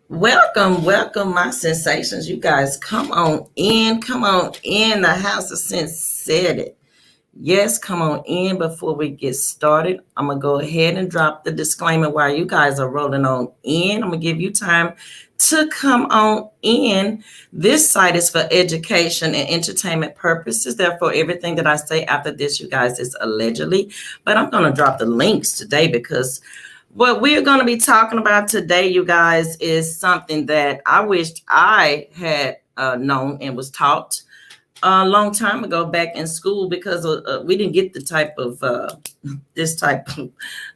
Welcome, my sensations. You guys, come on in. Come on in. The house of sense said it. Yes, come on in before we get started. I'm going to go ahead and drop the disclaimer while you guys are rolling on in. I'm going to give you time to come on in. This site is for education and entertainment purposes. Therefore, everything that I say after this, you guys, is allegedly. But I'm going to drop the links today because what we're going to be talking about today, you guys, is something that I wished I had known and was taught a long time ago back in school, because we didn't get the type of this type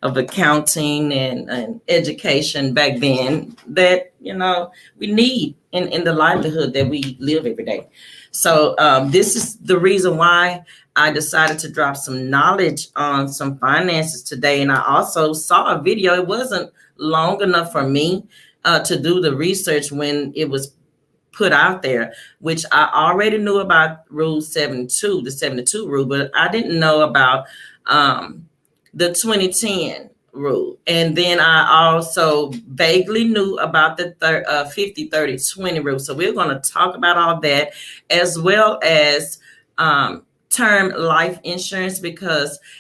of accounting and education back then that we need in the livelihood that we live every day. So this is the reason why I decided to drop some knowledge on some finances today. And I also saw a video. It wasn't long enough for me to do the research when it was put out there, which I already knew about Rule 72, the 72 rule, but I didn't know about the 2010 rule. And then I also vaguely knew about the 50-30-20 rule. So we're going to talk about all that, as well as term life insurance,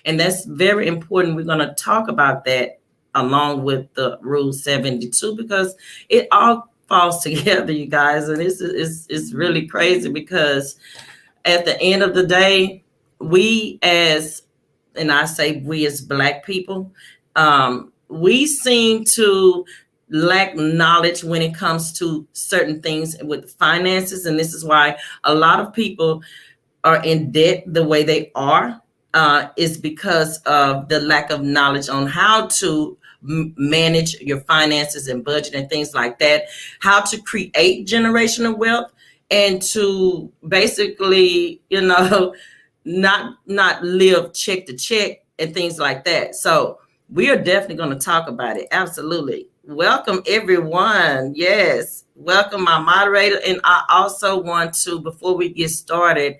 and that's very important. We're going to talk about that along with the Rule 72, because it all falls together, you guys. And it's really crazy, because at the end of the day, and I say we as Black people, we seem to lack knowledge when it comes to certain things with finances. And this is why a lot of people are in debt the way they are, is because of the lack of knowledge on how to manage your finances and budget and things like that, how to create generational wealth, and to basically, not live check to check and things like that. So we are definitely going to talk about it. Absolutely. Welcome, everyone. Yes. Welcome, my moderator. And I also want to, before we get started,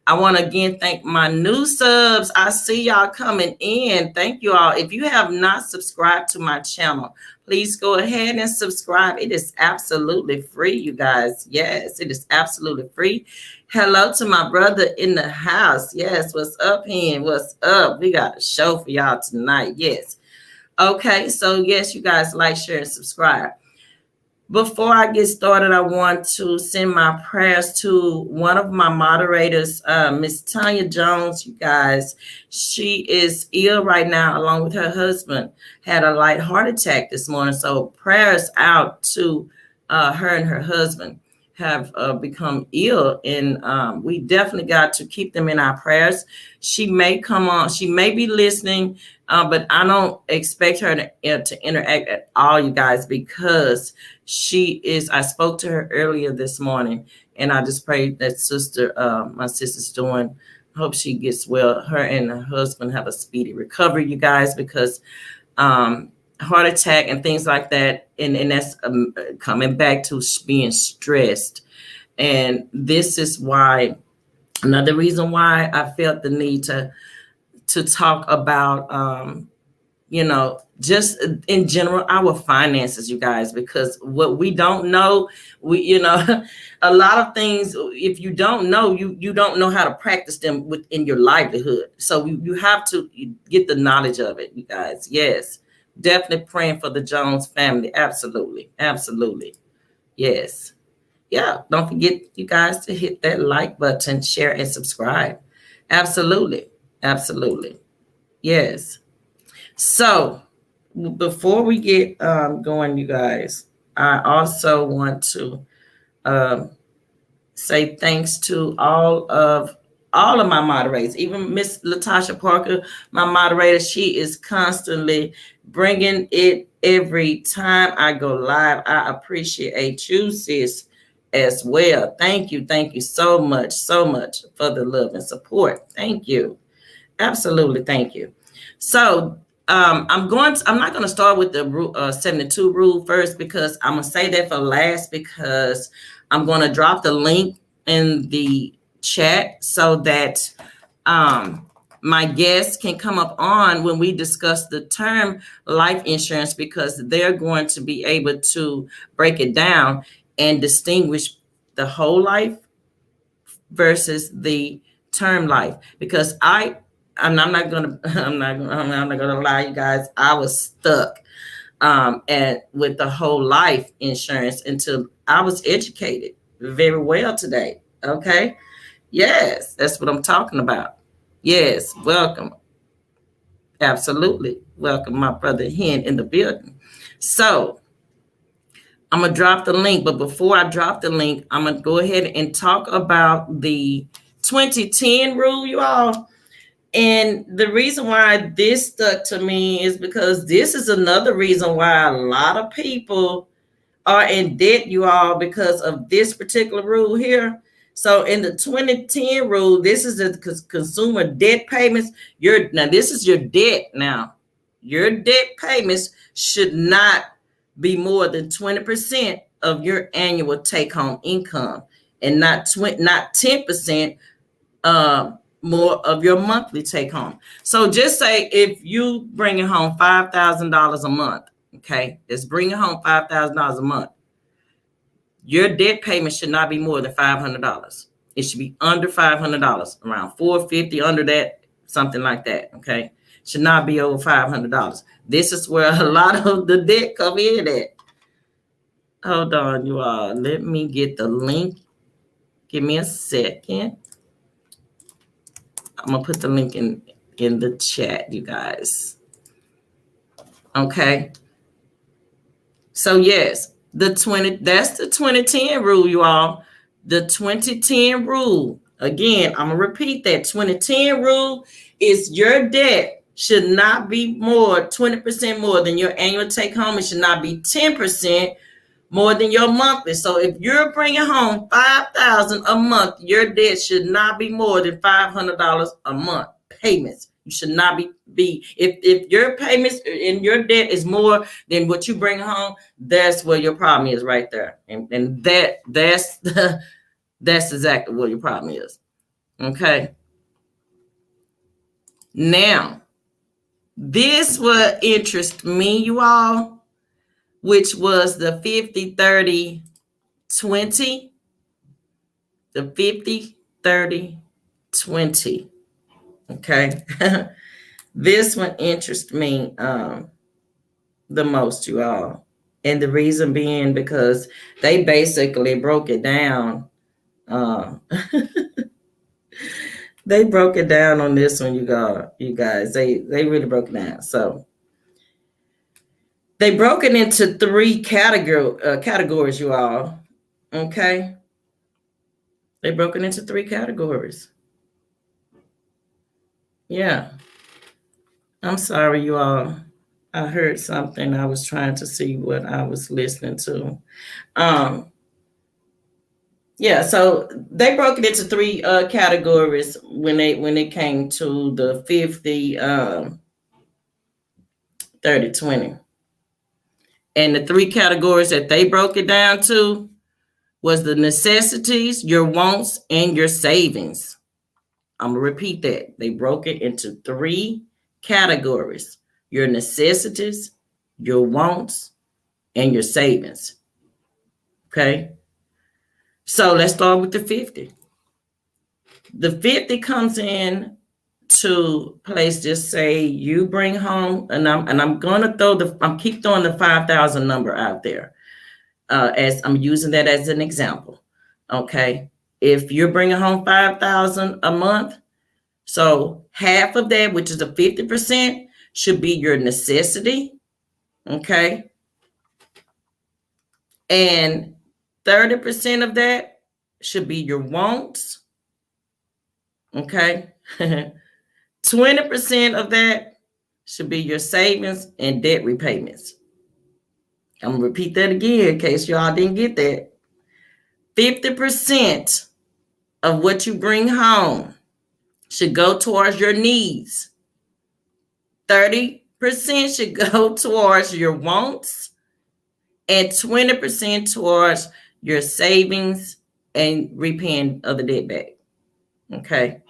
I want to again thank my new subs. I see y'all coming in. Thank you all. If you have not subscribed to my channel, please go ahead and subscribe. It is absolutely free, you guys. Yes, it is absolutely free. Hello to my brother in the house. Yes, what's up, Hen? What's up? We got a show for y'all tonight. Yes. Okay, so yes, you guys like, share, and subscribe. Before I get started, I want to send my prayers to one of my moderators, Miss Tanya Jones. You guys, she is ill right now, along with her husband. Had a light heart attack this morning. So prayers out to her and her husband have become ill, and we definitely got to keep them in our prayers. She may come on. She may be listening, but I don't expect her to interact at all, you guys, because I spoke to her earlier this morning, and I just pray that my sister's doing, hope she gets well. Her and her husband have a speedy recovery, you guys, because heart attack and things like that, and that's coming back to being stressed. And this is why, another reason why I felt the need to talk about just in general, our finances, you guys, because what we don't know, a lot of things, if you don't know, you don't know how to practice them within your livelihood. So you have to get the knowledge of it, you guys. Yes, definitely praying for the Jones family. Absolutely. Absolutely. Yes. Yeah. Don't forget, you guys, to hit that like button, share, and subscribe. Absolutely. Absolutely. Yes. So before we get going, you guys, I also want to say thanks to all of my moderators, even Miss Latasha Parker, my moderator. She is constantly bringing it every time I go live. I appreciate you, sis, as well. Thank you so much for the love and support. Thank you. Absolutely. Thank you. So I'm not going to start with the 72 rule first, because I'm going to say that for last, because I'm going to drop the link in the chat so that my guests can come up on when we discuss the term life insurance, because they're going to be able to break it down and distinguish the whole life versus the term life. Because I'm not gonna I'm not gonna lie, you guys, I was stuck and with the whole life insurance until I was educated very well today. Okay. Yes, that's what I'm talking about. Yes, welcome. Absolutely. Welcome, my brother Hen in the building. So I'm going to drop the link, but before I drop the link, I'm going to go ahead and talk about the 2010 rule, you all. And the reason why this stuck to me is because this is another reason why a lot of people are in debt, you all, because of this particular rule here. So in the 2010 rule, this is the consumer debt payments. This is your debt now. Your debt payments should not be more than 20% of your annual take-home income, and not 10% more of your monthly take-home. So just say if you bringing home $5,000 a month, okay, it's bringing home $5,000 a month. Your debt payment should not be more than $500. It should be under $500, around $450, under that, something like that. Okay, should not be over $500. This is where a lot of the debt come in at. Hold on, you all. Let me get the link. Give me a second. I'm gonna put the link in the chat, you guys. Okay. So yes, that's the 2010 rule, you all. The 2010 rule. Again, I'm gonna repeat that. 2010 rule is your debt should not be more 20% more than your annual take home. It should not be 10% more than your monthly. So if you're bringing home $5,000 a month, your debt should not be more than $500 a month payments. You should not be if your payments and your debt is more than what you bring home, that's where your problem is right there. And that's that's exactly what your problem is. Okay. Now, this what interests me, you all, which was the 50-30-20. The 50-30-20. Okay. This one interests me the most, you all. And the reason being because they basically broke it down. They broke it down on this one, you guys. They really broke it down. So they broke it into three categories, you all. Okay. They broke it into three categories. Yeah. I'm sorry, you all. I heard something. I was trying to see what I was listening to. Yeah, so they broke it into three categories when it came to the 50-30-20. And the three categories that they broke it down to was the necessities, your wants, and your savings. I'm gonna repeat that. They broke it into three categories: your necessities, your wants, and your savings. Okay. So let's start with the 50. The 50 comes in to place, just say you bring home, and I'm gonna keep throwing the 5,000 number out there. As I'm using that as an example. Okay. If you're bringing home 5,000 a month, so half of that, which is the 50%, should be your necessity. Okay. And 30% of that should be your wants. Okay. 20% of that should be your savings and debt repayments. I'm going to repeat that again in case y'all didn't get that. 50% of what you bring home should go towards your needs. 30% should go towards your wants, and 20% towards your savings and repaying of the debt back. Okay.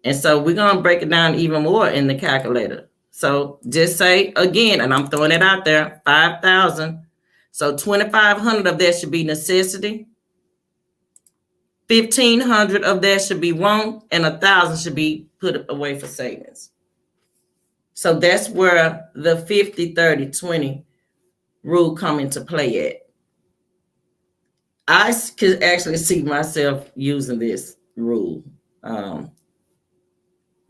And so we're going to break it down even more in the calculator. So just say again, and I'm throwing it out there, 5,000. So 2,500 of that should be necessity. 1,500 of that should be want, and 1,000 should be put away for savings. So that's where the 50, 30, 20 rule come into play at. I could actually see myself using this rule.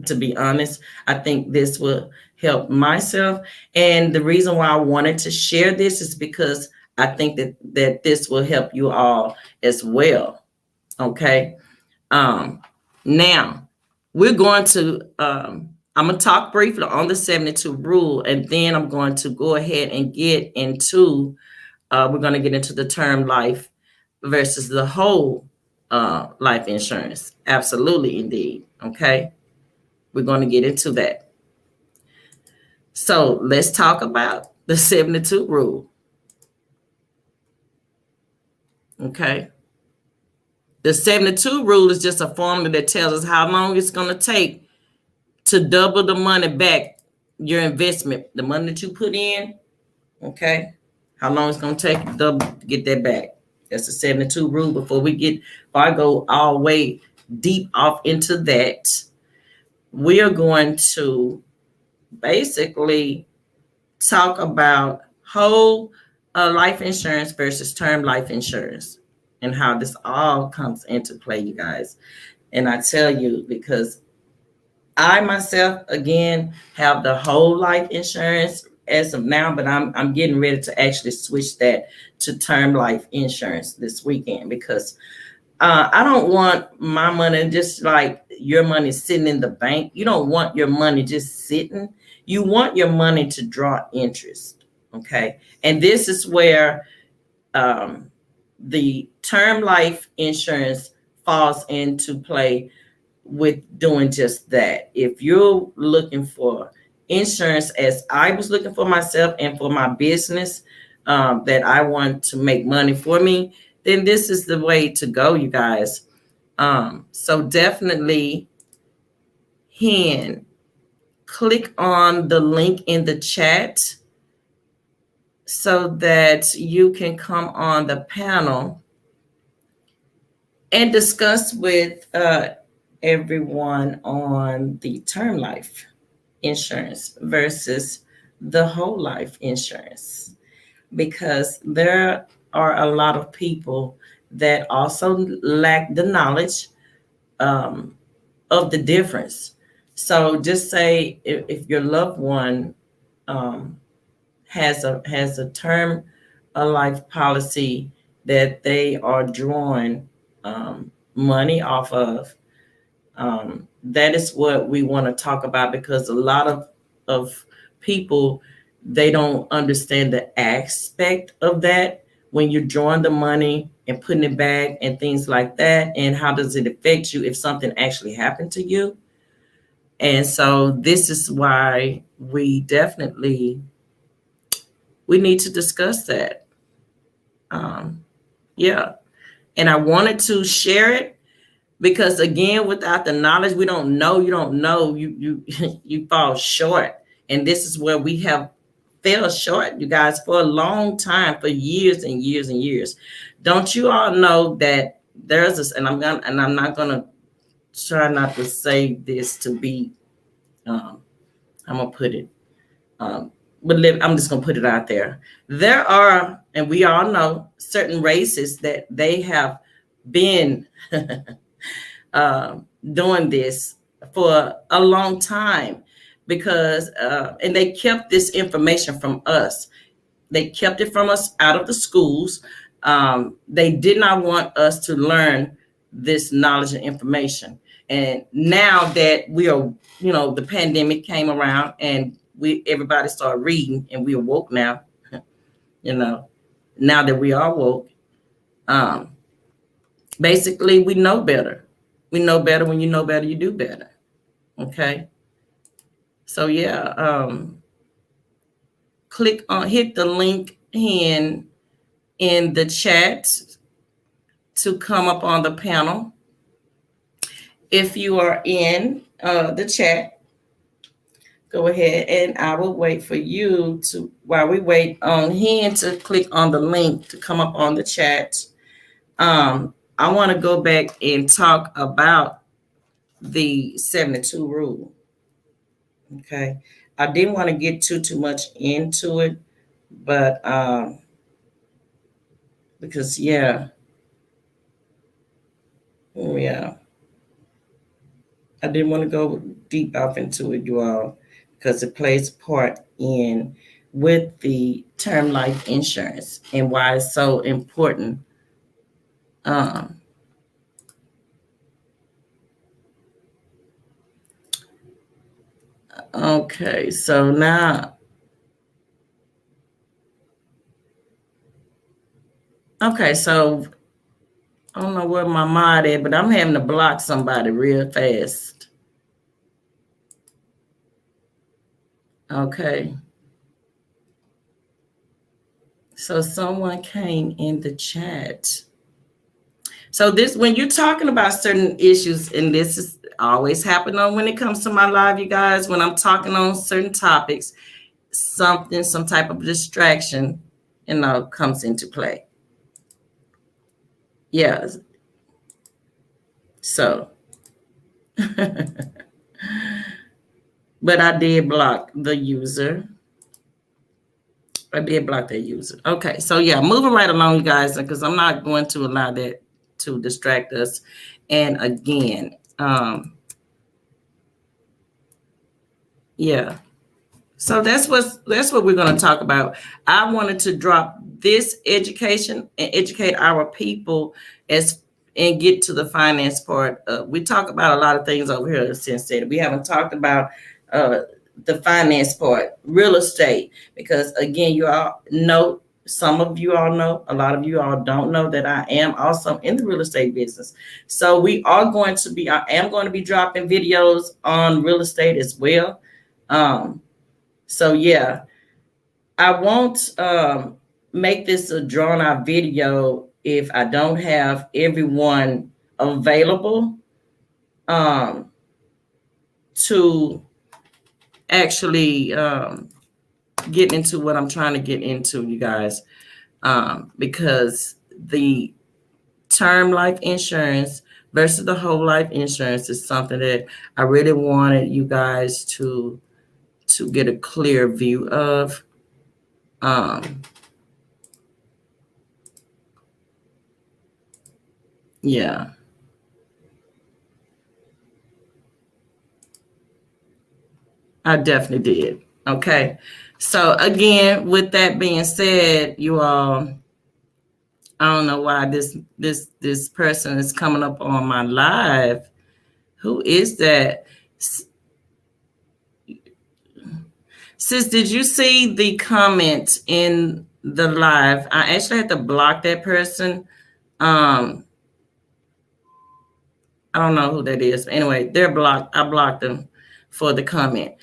To be honest, I think this will help myself. And the reason why I wanted to share this is because I think that this will help you all as well. Okay. Now we're going to, I'm going to talk briefly on the 72 rule, and then I'm going to go ahead and get into, we're going to get into the term life versus the whole life insurance. Absolutely, indeed. Okay. We're going to get into that. So let's talk about the 72 rule. Okay. The 72 rule is just a formula that tells us how long it's going to take to double the money back, your investment, the money that you put in. Okay. How long it's going to take to get that back. That's the 72 rule. Before I go all the way deep off into that, we are going to basically talk about whole life insurance versus term life insurance and how this all comes into play, you guys. And I tell you, because I myself, again, have the whole life insurance as of now, but I'm getting ready to actually switch that to term life insurance this weekend, because I don't want my money just like your money sitting in the bank. You don't want your money just sitting. You want your money to draw interest. Okay. And this is where the term life insurance falls into play with doing just that. If you're looking for insurance, as I was looking for myself and for my business, that I want to make money for me, then this is the way to go, you guys. So definitely click on the link in the chat so that you can come on the panel and discuss with everyone on the term life insurance versus the whole life insurance, because there are a lot of people that also lack the knowledge of the difference. So just say if your loved one has a term a life policy that they are drawing money off of, that is what we want to talk about, because a lot of people, they don't understand the aspect of that when you're drawing the money and putting it back and things like that, and how does it affect you if something actually happened to you. And so this is why we need to discuss that. Yeah. And I wanted to share it because, again, without the knowledge, you don't know, you fall short. And this is where we have fell short, you guys, for a long time, for years and years and years. Don't you all know that there's this, and I'm not gonna try not to say this to be, I'm gonna put it, but I'm just gonna put it out there. There are, and we all know, certain races that they have been doing this for a long time, because and they kept this information from us. They kept it from us out of the schools. They did not want us to learn this knowledge and information. And now that we are, the pandemic came around and everybody started reading and we are woke now, now that we are woke, basically we know better. We know better. When you know better, you do better. Okay. So yeah, hit the link in the chat to come up on the panel. If you are in the chat. Go ahead, and I will wait for you to, while we wait on him to click on the link to come up on the chat. I want to go back and talk about the 72 rule. Okay. I didn't want to get too much into it, but because yeah, I didn't want to go deep off into it, you all, because it plays a part in with the term life insurance and why it's so important. Okay, so now, okay, so I don't know where my mod is, but I'm having to block somebody real fast. Okay. So someone came in the chat. So this, when you're talking about certain issues, and this is always happening when it comes to my live, you guys, when I'm talking on certain topics, some type of distraction, comes into play. Yeah. So, but I did block the user. I did block that user. Okay, so yeah, moving right along, you guys, because I'm not going to allow that to distract us. And again, yeah. So that's what we're going to talk about. I wanted to drop this education and educate our people and get to the finance part. We talk about a lot of things over here since then. We haven't talked about the finance part, real estate, because again, you all know, some of you all know, a lot of you all don't know that I am also in the real estate business. So I am going to be dropping videos on real estate as well. So yeah, I won't make this a drawn out video if I don't have everyone available to actually get into what I'm trying to get into, you guys, because the term life insurance versus the whole life insurance is something that I really wanted you guys to get a clear view of. Yeah. I definitely did. Okay. So again, with that being said, you all, I don't know why this person is coming up on my live. Who is that? Sis, did you see the comment in the live? I actually had to block that person. I don't know who that is. Anyway, they're blocked. I blocked them for the comment.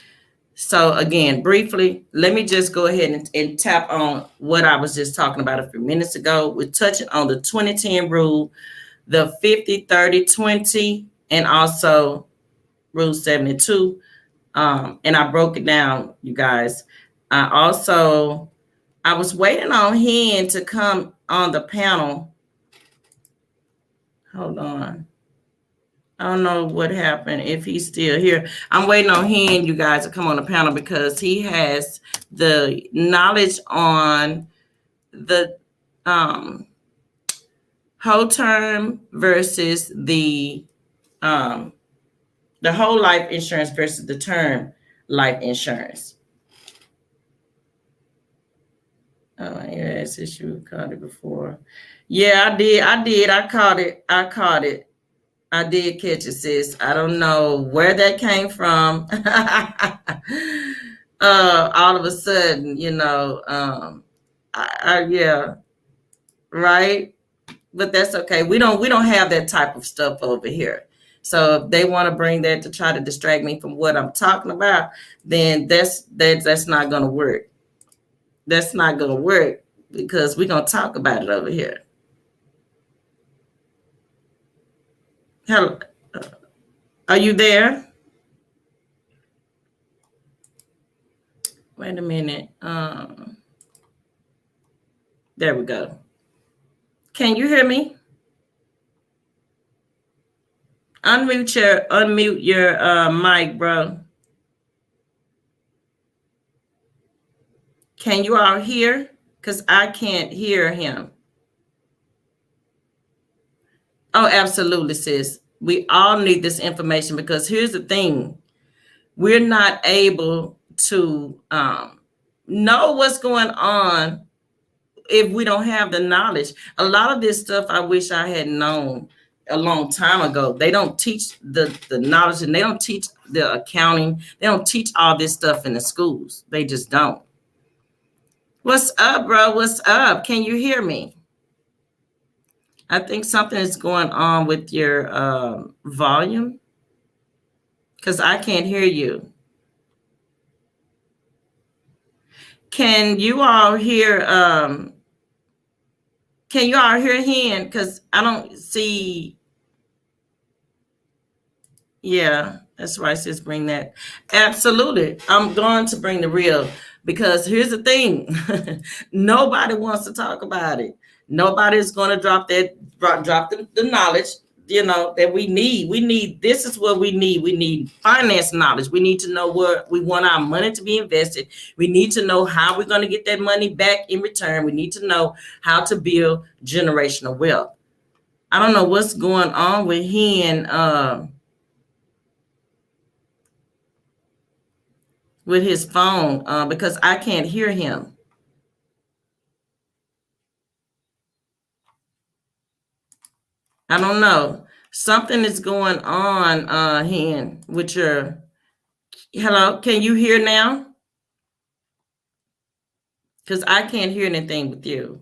So again, briefly, let me just go ahead and tap on what I was just talking about a few minutes ago. We're touching on the 2010 rule, the 50-30-20, and also rule 72. And I broke it down, you guys. I was waiting on him to come on the panel. Hold on. I don't know what happened, if he's still here. I'm waiting on him, you guys, to come on the panel because he has the knowledge on the whole term versus the whole life insurance versus the term life insurance. Oh, yes, issue caught it before. Yeah, I did. I caught it. I did catch it, sis. I don't know where that came from. All of a sudden, yeah, right. But that's okay. We don't have that type of stuff over here. So if they want to bring that to try to distract me from what I'm talking about, then that's not going to work. That's not going to work because we're going to talk about it over here. Hello. Are you there? Wait a minute. There we go. Can you hear me? Unmute your mic, bro. Can you all hear? Because I can't hear him. Oh, absolutely, sis. We all need this information because here's the thing. We're not able to know what's going on if we don't have the knowledge. A lot of this stuff I wish I had known a long time ago. They don't teach the knowledge, and they don't teach the accounting. They don't teach all this stuff in the schools. They just don't. What's up, bro? What's up? Can you hear me? I think something is going on with your volume because I can't hear you. Can you all hear him? Because I don't see. Yeah, that's right. Sis, bring that. Absolutely. I'm going to bring the real because here's the thing. Nobody wants to talk about it. Nobody's going to drop the knowledge, that we need. This is what we need. We need finance knowledge. We need to know where we want our money to be invested. We need to know how we're going to get that money back in return. We need to know how to build generational wealth. I don't know what's going on with him with his phone because I can't hear him. I don't know. Something is going on, Hen, with your. Hello, can you hear now? Because I can't hear anything with you.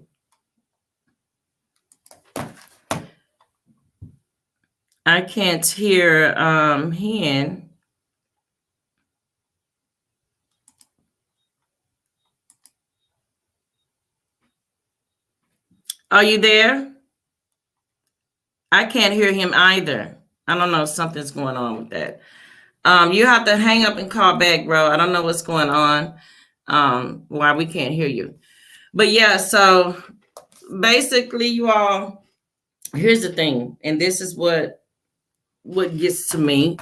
I can't hear Hen. Are you there? I can't hear him either. I don't know. Something's going on with that. You have to hang up and call back, bro. I don't know what's going on. Why we can't hear you. But yeah, so basically, you all, here's the thing, and this is what gets to me.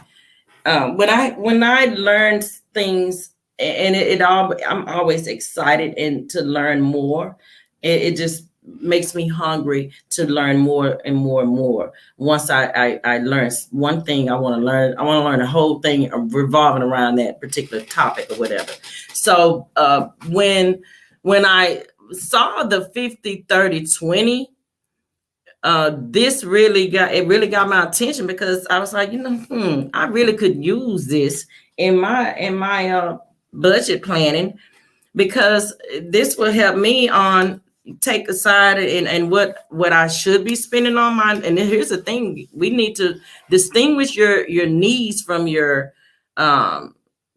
When I learn things, and I'm always excited and to learn more. It just makes me hungry to learn more and more and more. Once I learn one thing, I want to learn the whole thing revolving around that particular topic or whatever. So when I saw the 50-30-20, this really got my attention because I was like, I really could use this in my budget planning, because this will help me on take aside and what I should be spending on mine. And here's the thing: we need to distinguish your needs from your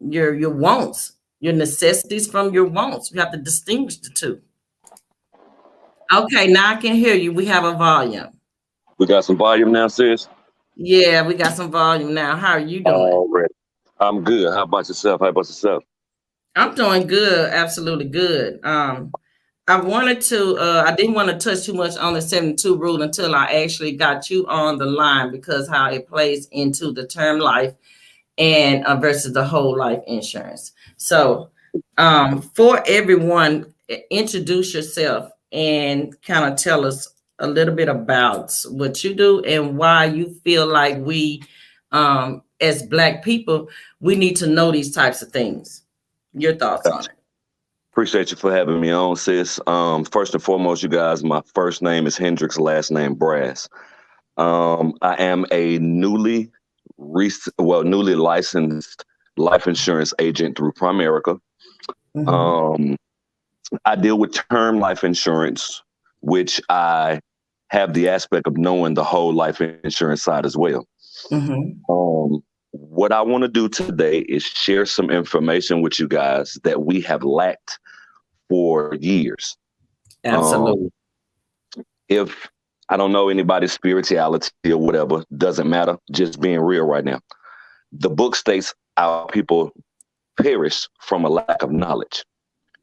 wants, your necessities from your wants. You have to distinguish the two. Okay, now I can hear you. We have a volume. We got some volume now, sis? Yeah, we got some volume now. How are you doing? Already. I'm good. How about yourself? I'm doing good. Absolutely good. I wanted to, I didn't want to touch too much on the 72 rule until I actually got you on the line, because how it plays into the term life and versus the whole life insurance. So for everyone, introduce yourself and kind of tell us a little bit about what you do and why you feel like we, as Black people, we need to know these types of things. Your thoughts on it? Appreciate you for having me on, sis. First and foremost, you guys, my first name is Hendricks, last name Brass. I am a newly licensed life insurance agent through Primerica. Mm-hmm. I deal with term life insurance, which I have the aspect of knowing the whole life insurance side as well. Mm-hmm. What I want to do today is share some information with you guys that we have lacked for years. Absolutely. If I don't know anybody's spirituality or whatever, doesn't matter. Just being real right now. The book states our people perish from a lack of knowledge.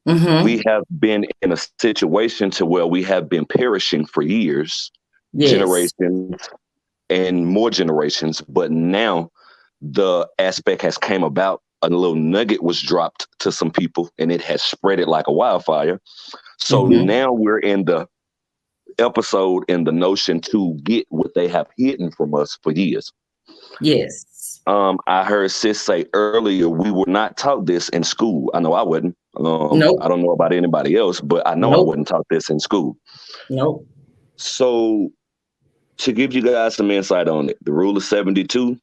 We have been in a situation to where we have been perishing for years, Yes. generations, and more generations. But now the aspect has came about. A little nugget was dropped to some people, and it has spread it like a wildfire. So now we're in the episode in the notion to get what they have hidden from us for years. Yes. I heard sis say earlier we were not taught this in school. I know I wasn't. Nope. I don't know about anybody else, but I know I Nope. wasn't taught this in school. Nope. So to give you guys some insight on it, the rule of 72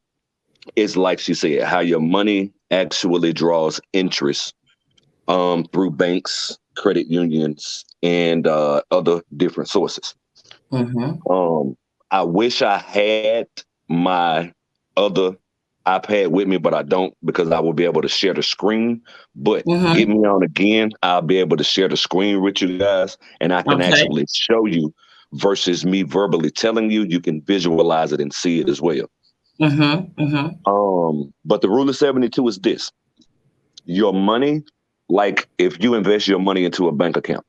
is, like she said, how your money actually draws interest through banks, credit unions, and other different sources. I wish I had my other iPad with me, but I don't, because I will be able to share the screen. But get me on again, I'll be able to share the screen with you guys, and I can actually show you versus me verbally telling you. You can visualize it and see it as well. But the rule of 72 is this: your money, like if you invest your money into a bank account,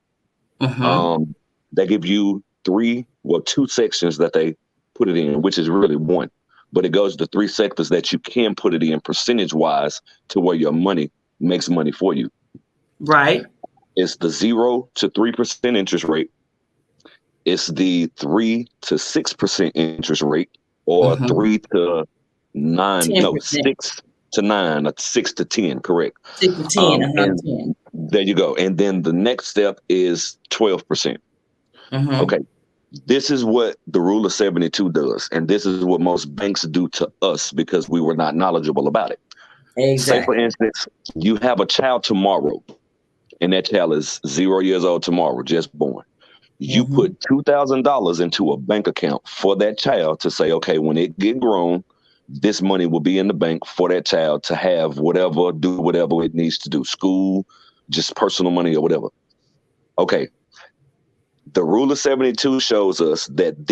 they give you two sections that they put it in, which is really one, but it goes to three sectors that you can put it in percentage wise to where your money makes money for you. Right. It's the 0 to 3% interest rate. It's the 3 to 6% interest rate, or 3 to 9, 10%. no, 6 to 9, or 6 to 10, correct. 6 to 10, And 10. there you go. And then the next step is 12%. Okay. This is what the rule of 72 does. And this is what most banks do to us because we were not knowledgeable about it. Exactly. Say, for instance, you have a child tomorrow, and that child is 0 years old tomorrow, just born. You put $2,000 into a bank account for that child to say, okay, when it get grown, this money will be in the bank for that child to have whatever, do whatever it needs to do, school, just personal money or whatever. Okay. The rule of 72 shows us that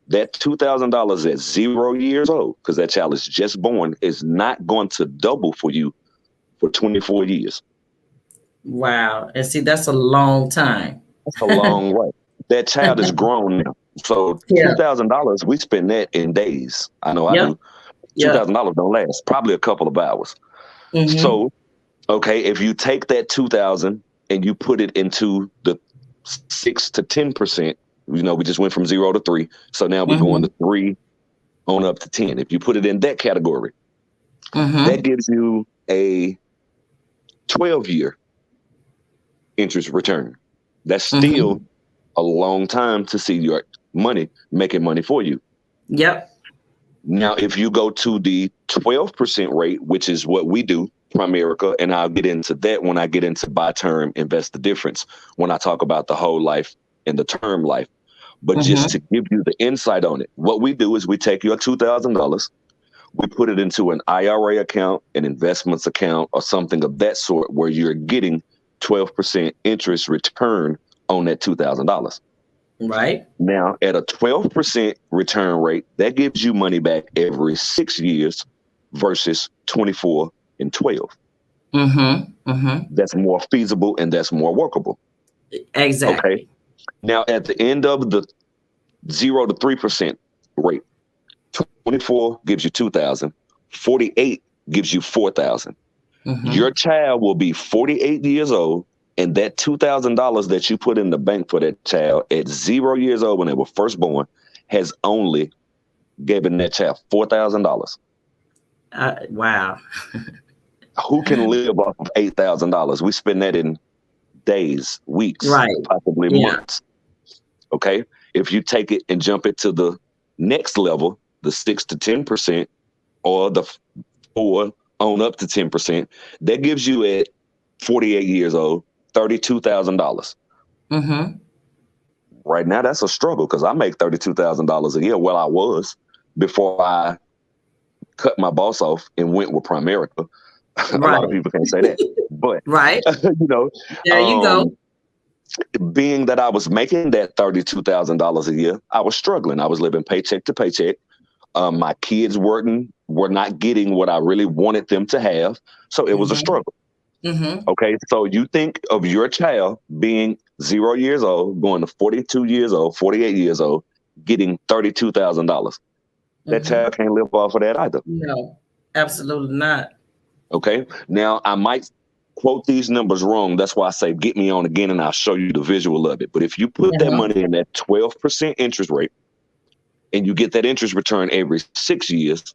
that $2,000 at 0 years old, because that child is just born, is not going to double for you for 24 years. Wow. And see, that's a long time. That's a long way. That child is grown now. So $2,000, we spend that in days. I know I do. $2,000 don't last, probably a couple of hours. So, okay, if you take that 2,000 and you put it into the 6 to 10%, we just went from 0 to 3. So now we're going to 3 on up to 10. If you put it in that category, that gives you a 12-year interest return. That's still a long time to see your money making money for you. Yep. Now, if you go to the 12% rate, which is what we do, Primerica, and I'll get into that when I get into buy term, invest the difference, when I talk about the whole life and the term life. But just to give you the insight on it, what we do is we take your $2,000, we put it into an IRA account, an investments account, or something of that sort, where you're getting 12% interest return on that $2,000. Right. Now, at a 12% return rate, that gives you money back every 6 years versus 24 and 12. That's more feasible and that's more workable. Exactly. Okay. Now, at the end of the 0 to 3% rate, 24 gives you 2,000, 48 gives you 4,000. Your child will be 48 years old, and that $2,000 that you put in the bank for that child at 0 years old when they were first born has only given that child $4,000. Wow. Who can live off of $8,000? We spend that in days, weeks, possibly months. Okay. If you take it and jump it to the next level, the 6 to 10%, or the 4 on up to 10%, that gives you at 48 years old, $32,000. Right now, that's a struggle because I make $32,000 a year. Well, I was before I cut my boss off and went with Primerica. A lot of people can't say that, but there you go. Being that I was making that $32,000 a year, I was struggling. I was living paycheck to paycheck. My kids were not getting what I really wanted them to have, so it was a struggle. Mm-hmm. Okay, so you think of your child being 0 years old, going to 42 years old, 48 years old, getting $32,000. That Mm-hmm. child can't live off of that either. No, absolutely not. Okay, now I might quote these numbers wrong. That's why I say get me on again and I'll show you the visual of it. But if you put that Uh-huh. money in that 12% interest rate and you get that interest return every 6 years,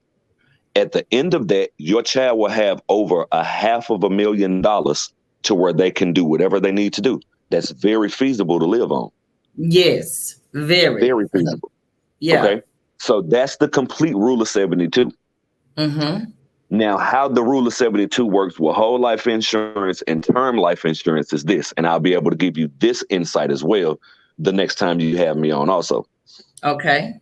at the end of that, your child will have over $500,000 to where they can do whatever they need to do. That's very feasible to live on. Yes, very. Very feasible. Yeah. Okay. So that's the complete rule of 72. Mm-hmm. Now, how the rule of 72 works with whole life insurance and term life insurance is this, and I'll be able to give you this insight as well the next time you have me on also. Okay.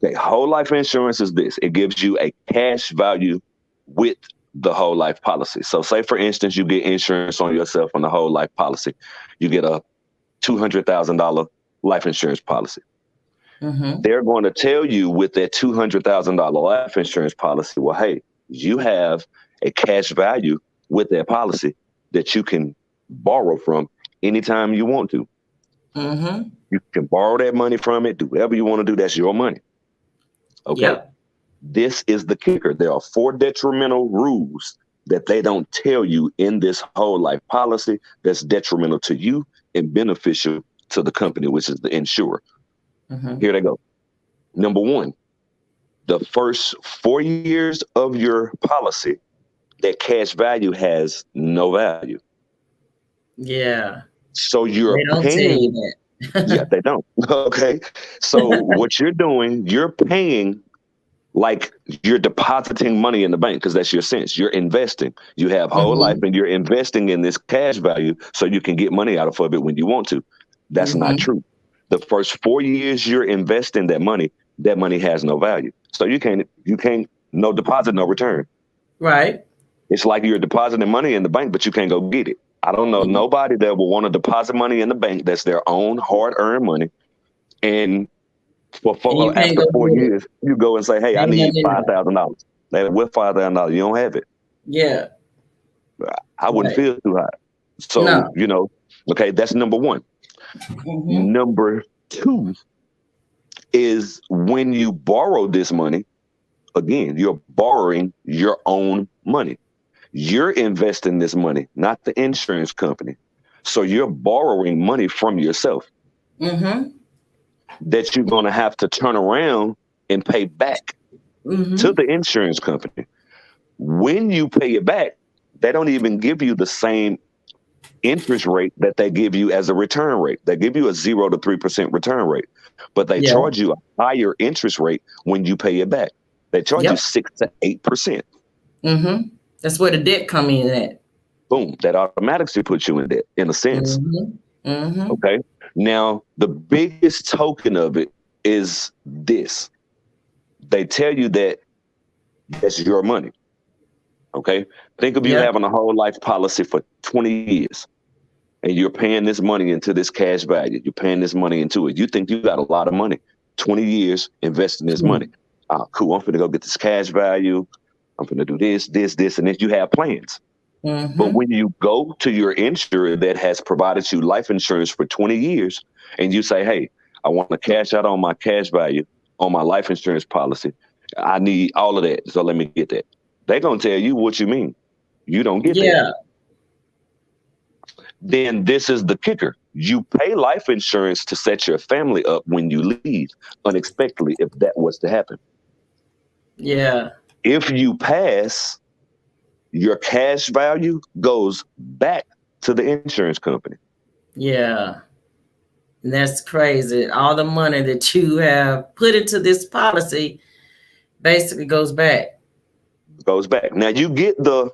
Okay, whole life insurance is this. It gives you a cash value with the whole life policy. So say, for instance, you get insurance on yourself on the whole life policy. You get a $200,000 life insurance policy. Mm-hmm. They're going to tell you with that $200,000 life insurance policy, well, hey, you have a cash value with that policy that you can borrow from anytime you want to. Mm-hmm. You can borrow that money from it, do whatever you want to do. That's your money. Okay. Yep. This is the kicker. There are 4 detrimental rules that they don't tell you in this whole life policy that's detrimental to you and beneficial to the company, which is the insurer. Mm-hmm. Here they go. Number 1, the first 4 years of your policy, that cash value has no value. Yeah. So you're They don't tell paying. you Yeah, that. they don't. Okay. So what you're doing, you're paying like you're depositing money in the bank because that's your sense. You're investing. You have whole life Mm-hmm. and you're investing in this cash value so you can get money out of it when you want to. That's not Mm-hmm. true. The first 4 years you're investing that money has no value. So you can't no deposit, no return. Right. It's like you're depositing money in the bank, but you can't go get it. I don't know And nobody that will want to deposit money in the bank that's their own hard-earned money, and you can't after go 4 get it. years, you go and say, "Hey, I Ain't need nothing in five there. thousand dollars." Like, with $5,000, you don't have it. Yeah. I wouldn't Right. feel too hot. So No. okay, that's number 1. Mm-hmm. Number 2 is when you borrow this money. Again, you're borrowing your own money. You're investing this money, not the insurance company. So you're borrowing money from yourself Mm-hmm. that you're going to have to turn around and pay back to Mm-hmm. the insurance company. When you pay it back, they don't even give you the same interest rate that they give you as a return rate. They give you a 0 to 3% return rate, but they Yeah. charge you a higher interest rate when you pay it back. They charge you Yep. 6 to 8%. Mm-hmm. That's where the debt come in at. Boom, that automatically puts you in debt in a sense. Mm-hmm. Mm-hmm. Okay. Now, the biggest token of it is this. They tell you that that's your money. Okay. Think of you Yep. having a whole life policy for 20 years and you're paying this money into this cash value. You're paying this money into it. You think you got a lot of money, 20 years investing this money. Cool. I'm going to go get this cash value. I'm going to do this, this, this. And then you have plans. But Mm-hmm. when you go to your insurer that has provided you life insurance for 20 years and you say, hey, I want to cash out on my cash value on my life insurance policy. I need all of that. So let me get that. They're going to tell you what you mean. You don't get that. Yeah. Then this is the kicker. You pay life insurance to set your family up when you leave unexpectedly if that was to happen. Yeah. If you pass, your cash value goes back to the insurance company. Yeah. And that's crazy. All the money that you have put into this policy basically goes back. Goes back. Now you get the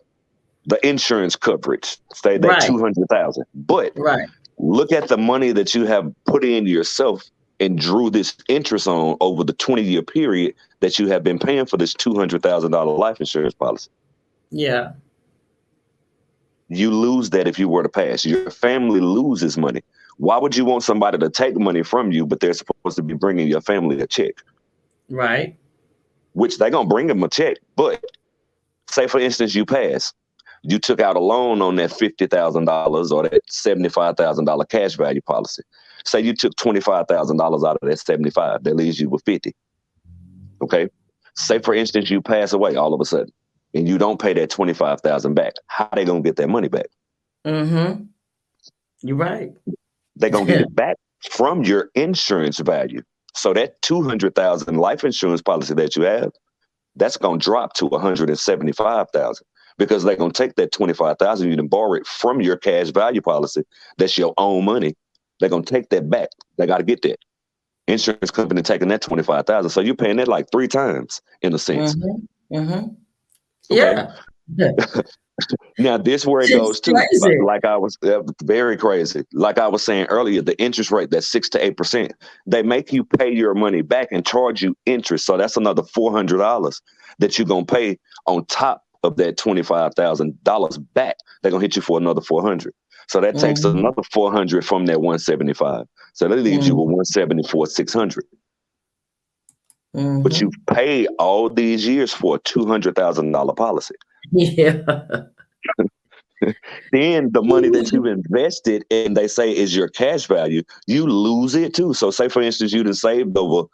insurance coverage, say that Right. 200,000. But Right. look at the money that you have put in yourself and drew this interest on over the 20-year period that you have been paying for this $200,000 life insurance policy. Yeah. You lose that if you were to pass. Your family loses money. Why would you want somebody to take money from you, but they're supposed to be bringing your family a check? Right. Which they're going to bring them a check. But say, for instance, you pass. You took out a loan on that $50,000 or that $75,000 cash value policy. Say you took $25,000 out of that 75, that leaves you with 50. Okay. Say for instance, you pass away all of a sudden and you don't pay that 25,000 back. How they going to get that money back? Mm-hmm. You're right. They're going to get it back from your insurance value. So that 200,000 life insurance policy that you have, that's going to drop to 175,000 because they're going to take that 25,000 you didn't borrow it from your cash value policy. That's your own money. They're going to take that back. They got to get that. Insurance company taking that 25,000. So you're paying that like 3 times in a sense. Mm-hmm. Mm-hmm. Okay. Yeah. Now this where it It's goes to. crazy. Like I was very crazy. Like I was saying earlier, the interest rate, that's 6 to 8%. They make you pay your money back and charge you interest. So that's another $400 that you're gonna pay on top of that $25,000 back. They're gonna hit you for another 400. So that takes Mm-hmm. another 400 from that 175. So that leaves you with 174, 600. But Mm-hmm. you've paid all these years for a $200,000 policy. Yeah. Then the money that you've invested and they say is your cash value, you lose it too. So say for instance, you done saved over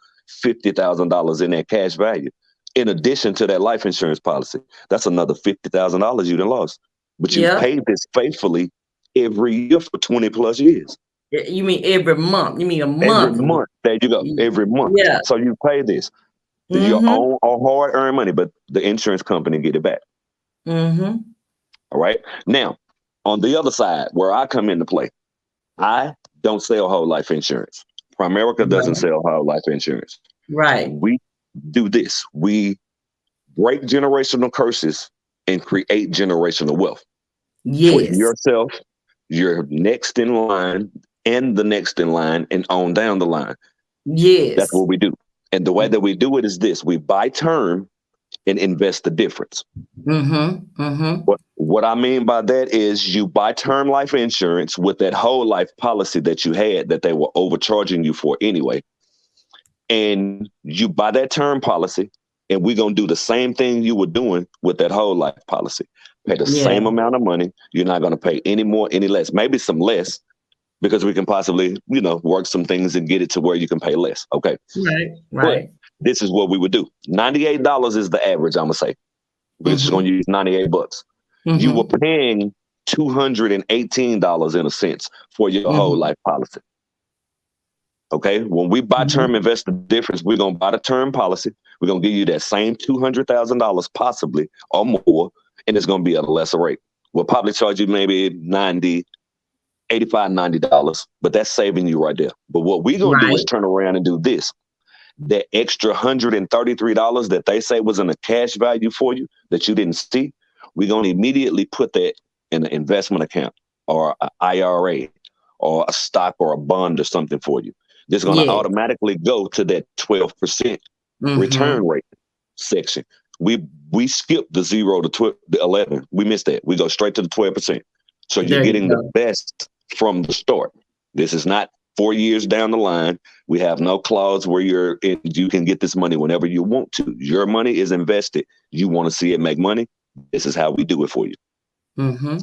$50,000 in that cash value. In addition to that life insurance policy, that's another $50,000 you done lost. But you've Yeah. paid this faithfully every year for 20 plus years. You mean every month? You mean a Every monthly? month. There you go. Every month. Yeah. So you pay this. Your Mm-hmm. own or hard earned money, but the insurance company get it back. Mm-hmm. All right. Now, on the other side, where I come into play, I don't sell whole life insurance. Primerica doesn't Right. sell whole life insurance. Right. We do this. We break generational curses and create generational wealth for Yes. yourself, your next in line, and the next in line, and on down the line. That's Yes. what we do. And the way that we do it is this: we buy term and invest the difference. Mm-hmm. Mm-hmm. What I mean by that is you buy term life insurance with that whole life policy that you had that they were overcharging you for anyway. And you buy that term policy, and we're going to do the same thing you were doing with that whole life policy. Pay the Yeah. same amount of money. You're not going to pay any more, any less, maybe some less, because we can possibly, work some things and get it to where you can pay less. Okay. Right. But Right. this is what we would do. $98 is the average, I'm going to say. We're just going to use 98 bucks. You were Mm-hmm. paying $218 in a sense for your whole Mm-hmm. life policy. Okay. When we buy term invest the difference, we're going to buy the term policy. We're going to give you that same $200,000 possibly or more, and it's going to be at a lesser rate. We'll probably charge you maybe $90, $85, $90, but that's saving you right there. But what we're going to do is Right. turn around and do this. That extra $133 that they say was in a cash value for you that you didn't see, we're going to immediately put that in an investment account or an IRA or a stock or a bond or something for you. This is going to Yes. automatically go to that 12% Mm-hmm. return rate section. We skip the 0 to the 11. We missed that. We go straight to the 12%. So you're There you getting the go. best from the start. This is not 4 years down the line. We have no clause where you can get this money whenever you want to. Your money is invested. You want to see it make money. This is how we do it for you. Mm-hmm.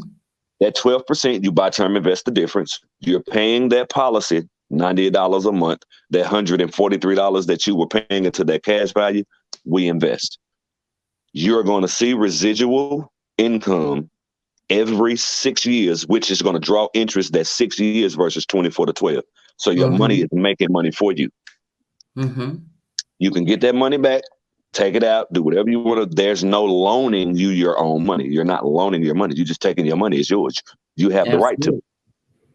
That 12%, you buy term invest the difference. You're paying that policy $98 a month. That $143 that you were paying into that cash value, we invest. You're going to see residual income every 6 years, which is going to draw interest that 6 years versus 24 to 12. So your money Mm-hmm. is making money for you. Mm-hmm. You can get that money back, take it out, do whatever you want to. There's no loaning you your own money. You're not loaning your money. You're just taking your money. It's yours. You have the right to Absolutely. it.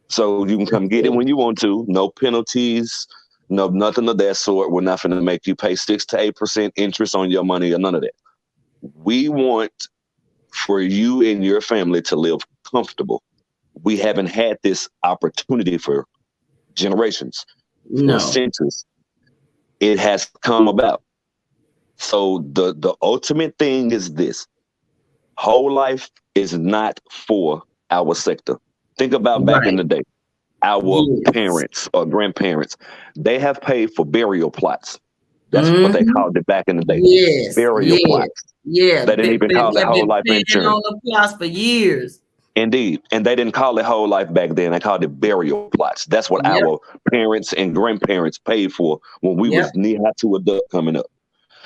So you can come get it when you want to. No penalties, no nothing of that sort. We're not going to make you pay 6 to 8% interest on your money or none of that. We want for you and your family to live comfortable. We haven't had this opportunity for generations, for No. centuries. It has come about. So the ultimate thing is this: whole life is not for our sector. Think about back in Right. the day, our Yes. parents or grandparents, they have paid for burial plots. That's what they Mm-hmm. called it back in the day. Yes, Burial yes, plots. yeah. They didn't even call it They've whole been life paying insurance. on the plots for years. Indeed. And they didn't call it whole life back then. They called it burial plots. That's what Yep, our parents and grandparents paid for when we yep, was knee high to adult coming up.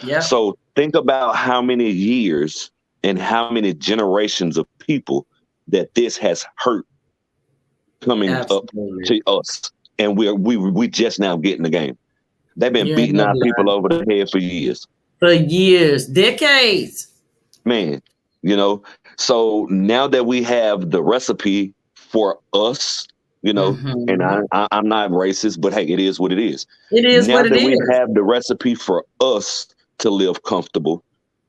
yep. So think about how many years and how many generations of people that this has hurt coming up Absolutely. to us. And we just now getting the game. They've been You ain't beating never our people lied. over the head for years. For years, decades. Man, you know. So now that we have the recipe for us, and Mm-hmm. I'm not racist, but hey, it is what it is. It is Now what it that we is. have the recipe for us to live comfortable,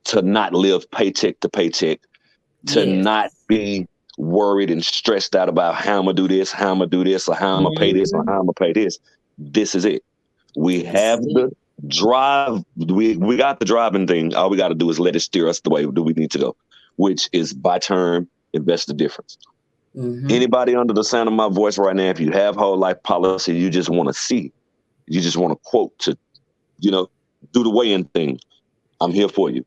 to not live paycheck to paycheck, to Yes. not be worried and stressed out about how I'm gonna do this, how I'm gonna do this, or how I'm gonna pay this, or Mm-hmm. how I'm gonna pay this. This is it. We This have is it. the drive. We got the driving thing. All we got to do is let it steer us the way that we need to go, which is by term, invest the difference. Mm-hmm. Anybody under the sound of my voice right now, if you have whole life policy, you just want to see, you just want to quote to, you know, do the weigh in thing. I'm here for you.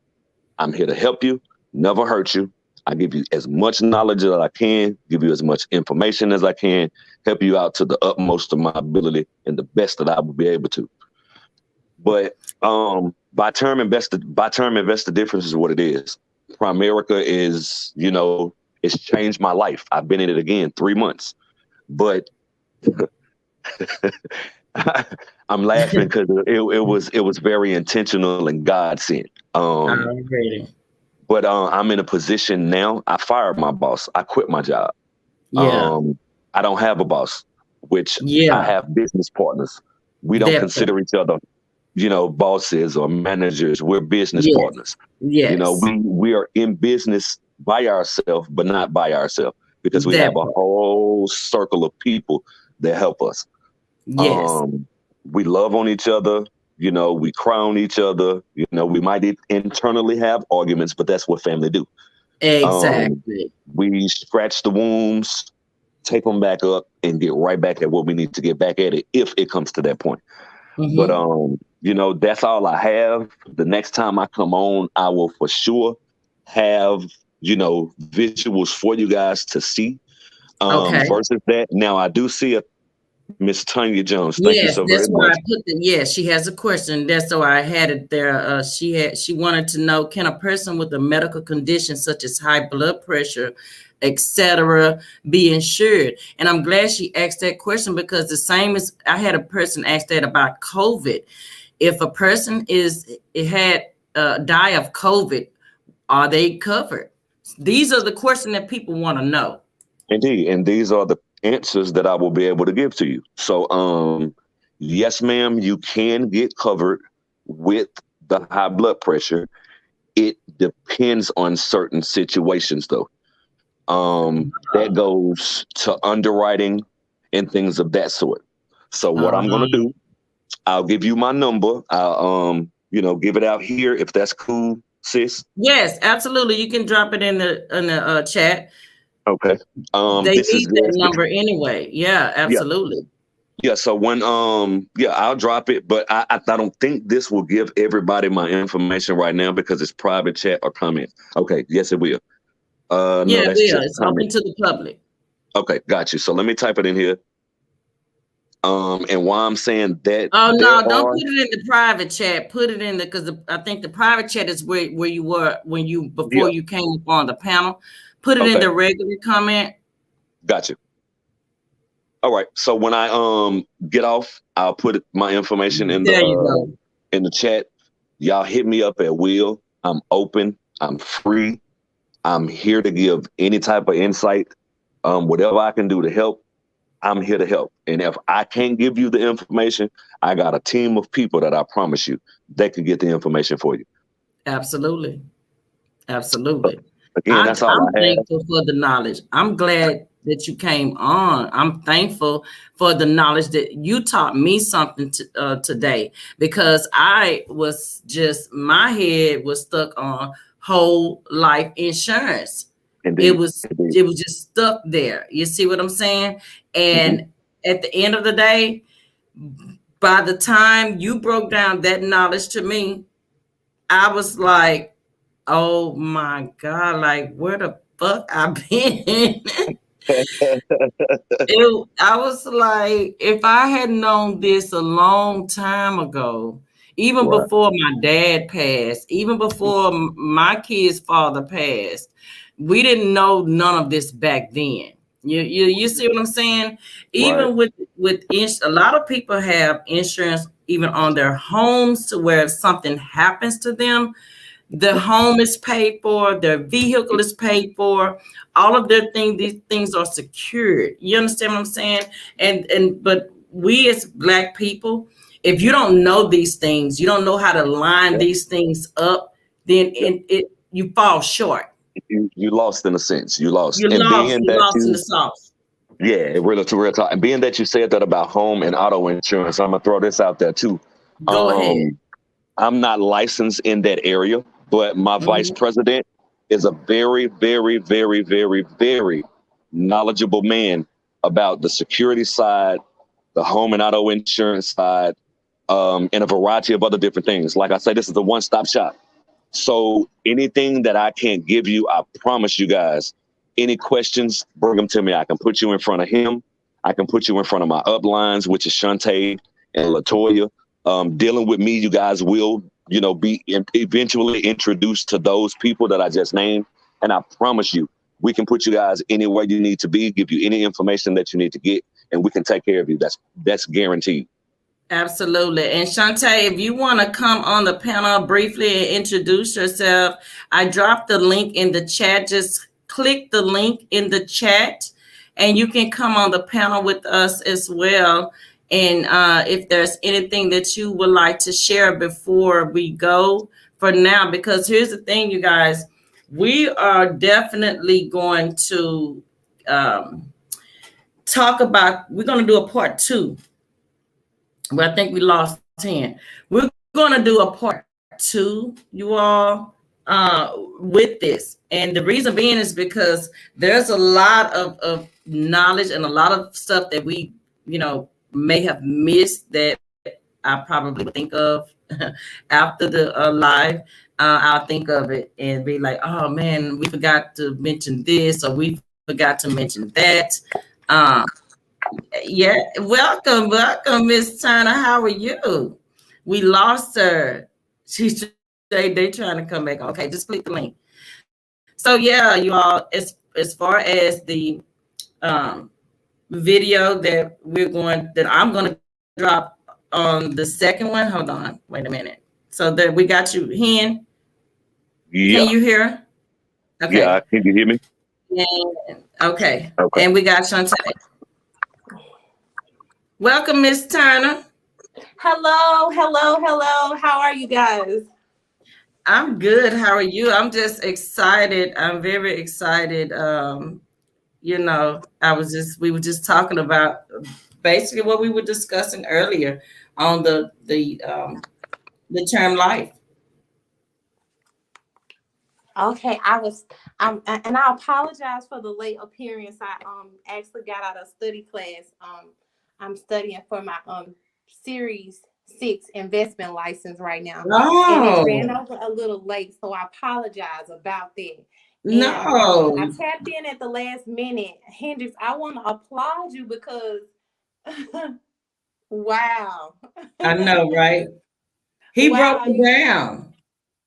I'm here to help you, never hurt you. I give you as much knowledge as I can, give you as much information as I can, help you out to the utmost of my ability and the best that I will be able to. But by term invested difference is what it is. Primerica is, it's changed my life. I've been in it again 3 months. But I'm laughing because it was very intentional and God sent. Already. But I'm in a position now. I fired my boss. I quit my job. Yeah. Um, I don't have a boss, which I Yeah. have business partners. We don't That part. consider each other, bosses or managers. We're business Yes. partners. Yes. We are in business by ourselves, but not by ourselves because we That have a part. whole circle of people that help us. Yes. Um, we love on each other. We cry on each other. We might internally have arguments, but that's what family do. Um, Exactly. we scratch the wounds, take them back up, and get right back at what we need to get back at it if it comes to that point. But Mm-hmm. that's all I have. The next time I come on, I will for sure have, visuals for you guys to see. Okay. Versus that. Now I do see a Miss Tanya Jones. Thank you Yes, so very that's why I much. put the yes. She has a question. That's why I had it there. She wanted to know, can a person with a medical condition such as high blood pressure, etc., be insured? And I'm glad she asked that question because the same as I had a person ask that about COVID. If a person die of COVID, are they covered? These are the questions that people want to know. Indeed. And these are the answers that I will be able to give to you. So yes, ma'am, you can get covered with the high blood pressure. It depends on certain situations though. That goes to underwriting and things of that sort. So what I'm gonna Uh-huh. do, I'll give you my number. I'll give it out here if that's cool, sis. Yes, absolutely. You can drop it in the chat. Okay. They This is need that good. number anyway. Yeah, Yeah. absolutely. Yeah, so when I'll drop it, but I don't think this will give everybody my information right now because it's private chat or comments. Okay, yes it will. Yeah, No, it that's will. just It's open comments. to the public. Okay, got you. So let me type it in here. And why I'm saying that Oh there no, don't are put it in the private chat. Put it in the because I think the private chat is where you were when you before yeah, you came up on the panel. Put it in okay, the regular comment. got you. All right. So when I get off, I'll put my information There you go. in the chat. Y'all hit me up at will. I'm open. I'm free. I'm here to give any type of insight. Whatever I can do to help, I'm here to help. And if I can't give you the information, I got a team of people that I promise you they can get the information for you. Absolutely. But Absolutely. again, that's all I'm I have. thankful for the knowledge. I'm glad that you came on. I'm thankful for the knowledge that you taught me something today because I was just, my head was stuck on whole life insurance. It Indeed. was, Indeed. it was just stuck there. You see what I'm saying? Mm-hmm. And at the end of the day, by the time you broke down that knowledge to me, I was like, oh my God, like where the fuck I been? I was like, if I had known this a long time ago, even Right. before my dad passed, even before my kid's father passed, we didn't know none of this back then. You see what I'm saying? Right. Even with a lot of people have insurance even on their homes to where if something happens to them, the home is paid for, their vehicle is paid for, all of their things, these things are secured. You understand what I'm saying? But we as Black people, if you don't know these things, you don't know how to line Yep. these things up, then Yep. it you fall short. You lost in a sense. You lost. You And lost, being you that lost in the you, sauce. yeah, real to real talk. And being that you said that about home and auto insurance, I'm gonna throw this out there too. Go ahead. Um, I'm not licensed in that area, but my vice Mhm. president is a very, very, very, very, very knowledgeable man about the security side, the home and auto insurance side, and a variety of other different things. Like I said, this is a one-stop shop. So anything that I can't give you, I promise you guys, any questions, bring them to me. I can put you in front of him. I can put you in front of my uplines, which is Shantae and Latoya. Dealing with me, you guys will, be eventually introduced to those people that I just named. And I promise you, we can put you guys anywhere you need to be, give you any information that you need to get, and we can take care of you. That's guaranteed. Absolutely. And Shantae, if you want to come on the panel briefly and introduce yourself, I dropped the link in the chat. Just click the link in the chat and you can come on the panel with us as well. And if there's anything that you would like to share before we go for now, because here's the thing, you guys, we are definitely going to we're going to do a part two, but I think we lost 10. We're going to do a part two, you all, with this. And the reason being is because there's a lot of knowledge and a lot of stuff that we, may have missed that I probably would think of after the live. I'll think of it and be like, oh man, we forgot to mention this or we forgot to mention that. Um, yeah, welcome, Miss Turner. How are you? We lost her. They trying to come back. Okay, just click the link. So yeah, you all, as far as the um, video that I'm going to drop on the second one. Hold on, wait a minute. So that we got you, Hen. Can Yeah. you hear? Okay. Yeah. Can you hear me? Okay. Okay. And we got Shantae. Welcome, Miss Turner. Hello. How are you guys? I'm good. How are you? I'm just excited. I'm very excited. We were just talking about basically what we were discussing earlier on the term life. Okay, and I apologize for the late appearance. I actually got out of study class. I'm studying for my Series 6 investment license right now, and it ran Oh over a little late, so I apologize about that. And I no, tapped in at the last minute. Hendrix, I want to applaud you because wow. I know, right? He broke Wow, it down.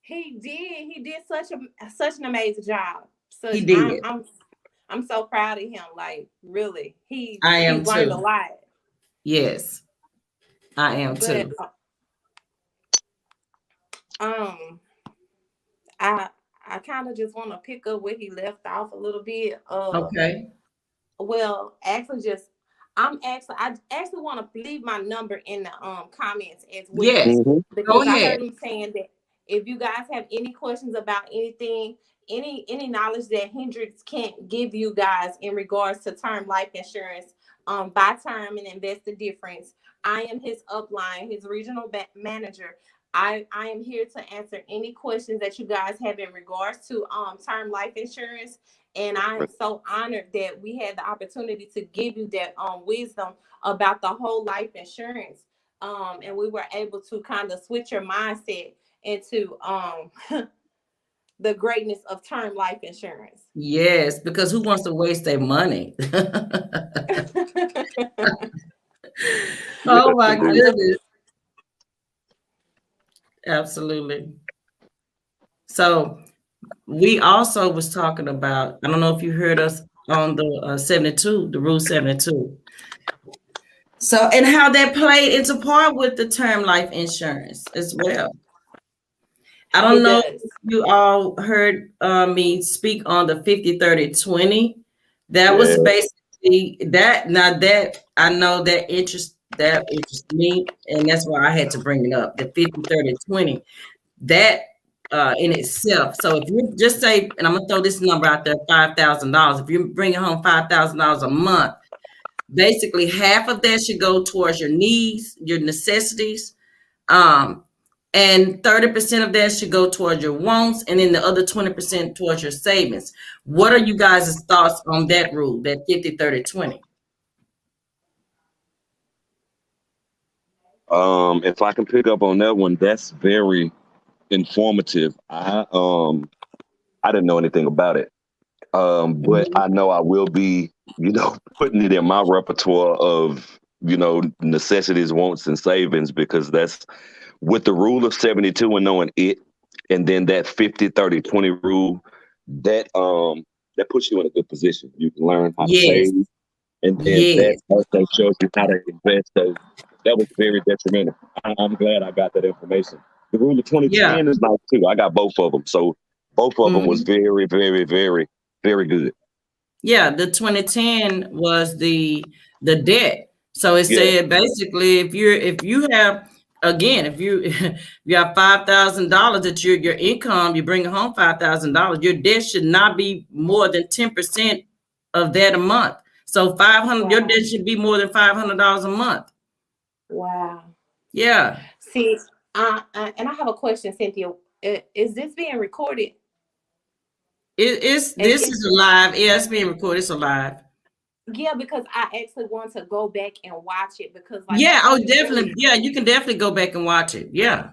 he did. He did such an amazing job. He Such did. I'm so proud of him. Like really, I am he's learned a too. lot. Yes, I am But too. um, I I kind of just want to pick up where he left off a little bit. Okay. Well, I actually want to leave my number in the comments as well, Yes. Mm-hmm. Go because I ahead. heard him saying that if you guys have any questions about anything, any knowledge that Hendrix can't give you guys in regards to term life insurance, buy term and invest the difference. I am his upline, his regional manager. I am here to answer any questions that you guys have in regards to term life insurance. And I am so honored that we had the opportunity to give you that wisdom about the whole life insurance. and we were able to kind of switch your mindset into the greatness of term life insurance. Yes, because who wants to waste their money? Oh Yes, my indeed. goodness. Absolutely. So we also was talking about, I don't know if you heard us on the 72, the Rule 72. So, and how that played into part with the term life insurance as well. I don't It know does. if you all heard me speak on the 50-30-20. That was Yeah. basically that. Now that I know that interests me, and that's why I had to bring it up. The 50-30-20. That in itself. So if you just say, and I'm gonna throw this number out there, $5,000. If you're bringing home $5,000 a month, basically half of that should go towards your needs, your necessities, um, and 30% of that should go towards your wants, and then the other 20% towards your savings. What are you guys' thoughts on that rule, that 50-30-20? If I can pick up on that one, that's very informative. I didn't know anything about it. But Mhm. I know I will be, putting it in my repertoire of, necessities, wants, and savings, because that's with the rule of 72 and knowing it, and then that 50-30-20 rule, that that puts you in a good position. You can learn how to Yes, save, and then that yes, also shows you how to invest. So that was very detrimental. I'm glad I got that information. The rule of yeah. 2010 is nice too. I got both of them. So both of them was Mhm. very, very, very, very good. Yeah, the 2010 was the debt. So it Yeah. said basically if you have, again, if you if you have $5,000 that your income, you bring home $5,000, your debt should not be more than 10% of that a month. So 500, your Wow. debt should be more than $500 a month. Wow. Yeah. See, and I have a question, Cynthia. Is this being recorded? It's Is this it? is live. Yeah, it's being recorded. It's alive. Yeah, because I actually want to go back and watch it because, like I Yeah, oh told you earlier, definitely. Yeah, you can definitely go back and watch it. Yeah.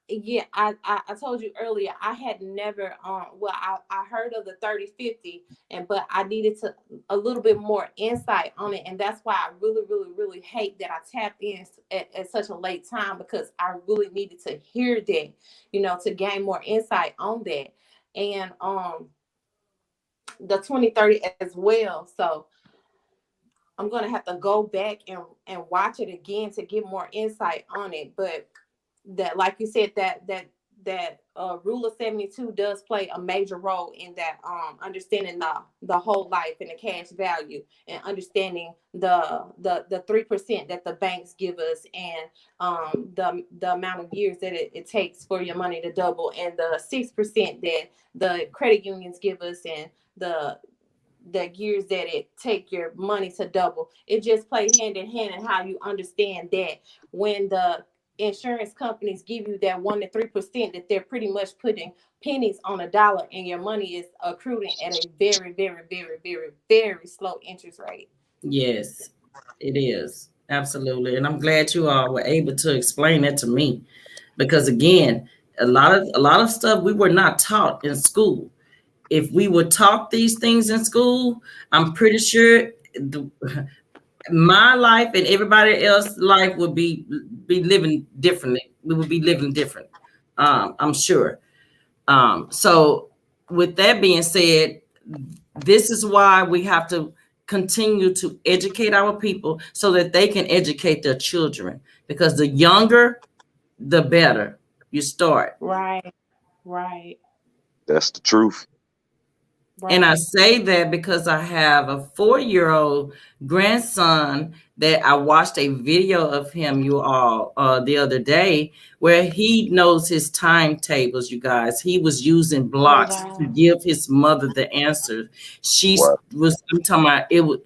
yeah, I told you earlier I had never well I heard of the 30-50, and but I needed to a little bit more insight on it, and that's why I really hate that I tapped in at such a late time, because I really needed to hear that, to gain more insight on that. And the 2030 as well. So I'm gonna have to go back and watch it again to get more insight on it. But that, like you said, that rule of 72 does play a major role in that, understanding the whole life and the cash value, and understanding the 3% that the banks give us, and the amount of years that it takes for your money to double, and the 6% that the credit unions give us, and the years that it take your money to double. It just plays hand in hand, and how you understand that when the insurance companies give you that 1 to 3%, that they're pretty much putting pennies on a dollar, and your money is accruing at a very slow interest rate. Yes, it is. Absolutely. And I'm glad you all were able to explain that to me, because again, a lot of stuff we were not taught in school. If we were taught these things in school, I'm pretty sure my life and everybody else's life would be living differently. We would be living different. I'm sure. So with that being said, this is why we have to continue to educate our people so that they can educate their children, because the younger, the better you start. Right, right, That's the truth. And I right. say that because I have a 4-year-old grandson that I watched a video of him, you all, the other day, where he knows his timetables, you guys. He was using Oh blocks to wow. give his mother the answer. Wow. I'm talking about it was,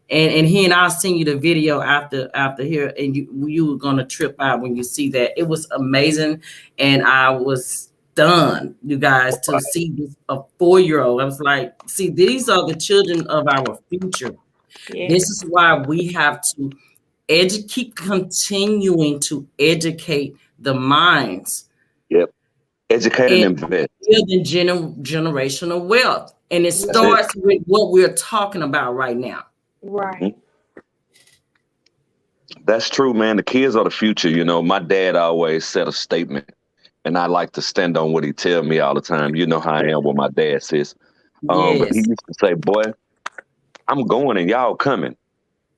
and he and I'll send you the video after here, and you were gonna trip out when you see that. It was amazing, and I was done, you guys, to see this a 4-year-old. I was like, see, these are the children of our future. This Yes. is why we have to keep continuing to educate the minds Yep. Educate and and invest. building generational wealth. And it That's it. starts with what we're talking about right now. Right. That's true, man. The kids are the future. You know, my dad always said a statement, and I like to stand on what he tell me all the time. You know how I am with my dad, sis. But he Yes. used to say, "Boy, I'm going and y'all coming."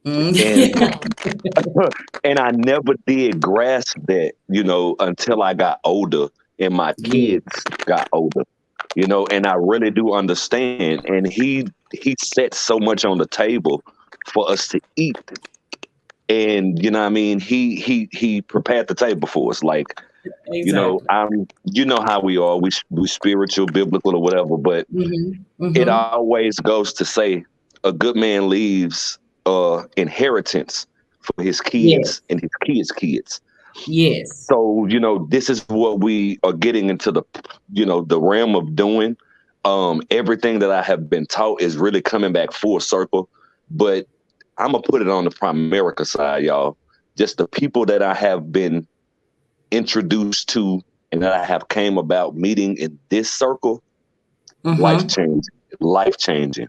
And Mm. and I never did grasp that, you know, until I got older and my Yeah. kids got older. You know, and I really do understand. And he set so much on the table for us to eat. And you know what I mean? He prepared the table for us. Like, you know, Exactly. you know how we are. We spiritual, biblical, or whatever. But Hmm. it Hmm. always goes to say a good man leaves inheritance for his kids Yes. and his kids' kids. Yes. So, you know, this is what we are getting into the, you know, the realm of doing. Everything that I have been taught is really coming back full circle. But I'm gonna put it on the Primerica side, y'all. Just the people that I have been introduced to and that I have came about meeting in this circle, life Hmm. changing, life changing.